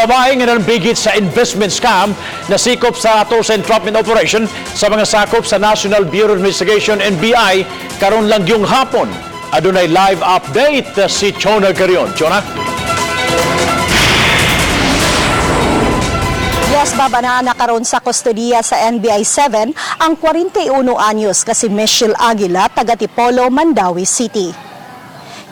babae nga nalambigit sa investment scam na sikop sa tools entrapment operation sa mga sakop sa National Bureau of Investigation NBI karon lang yung hapon. Adunay live update si Chona Garion. Chona? Yes, baba na karon sa kustodiya sa NBI 7 ang 41 anyos kasi Michelle Aguila, taga Tipolo, Mandawi City.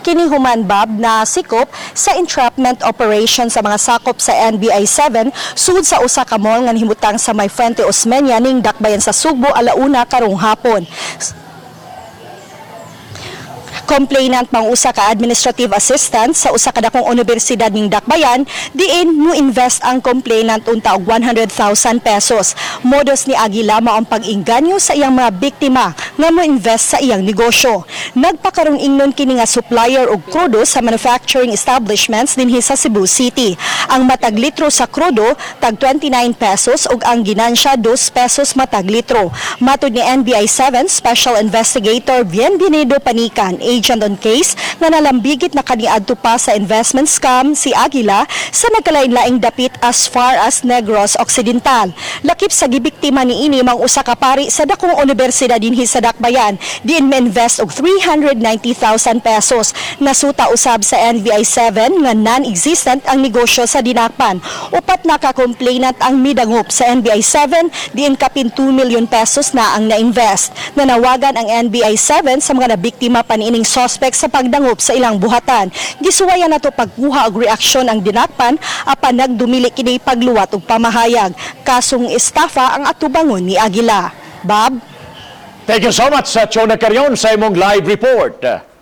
Kinihuman Bob na sikop sa entrapment operation sa mga sakop sa NBI 7 sud sa usa ka mall nga nahimutang sa May Fuente Osmeña ning dakbayan sa Sugbo alauna karong hapon. Complainant mang usa ka administrative assistant sa usa ka dakong universidad ning dakbayan diin mo invest ang complainant unta og 100,000 pesos. Modus ni Aguila mao ang pag-inganyo sa iyang mga biktima nga mo invest sa iyang negosyo. Nagpakarong ingnon kini nga supplier og krudo sa manufacturing establishments dinhi sa Cebu City. Ang matag litro sa krudo tag 29 pesos ug ang ginansya 2 pesos matag litro. Matud ni NBI 7 Special Investigator Bienvenido Panican, agent on case nga nalambigit na kaniadto pa sa investment scam si Aguila sa nagkalain-laing dapit as far as Negros Occidental. Lakip sa gibiktima niini mang usa ka pari sa dakong universidad dinhi sa dakbayan diin ma-invest og 390,000 pesos. Nasuta usab sa NBI 7 nga non-existent ang negosyo sa dinakpan. Upat na ka-complainant ang midangup sa NBI 7 diin kapin 2 million pesos na ang na-invest. Nanawagan ang NBI 7 sa mga nabiktima paniining suspect sa pagdangup sa ilang buhatan. Gisuwayan nato pagkuha og reaksyon ang dinakpan apan nagdumili kini pagluwat og pamahayag. Kasong estafa ang atubangon ni Aguila. Bob? Thank you so much, Chona Garion, sa imong live report.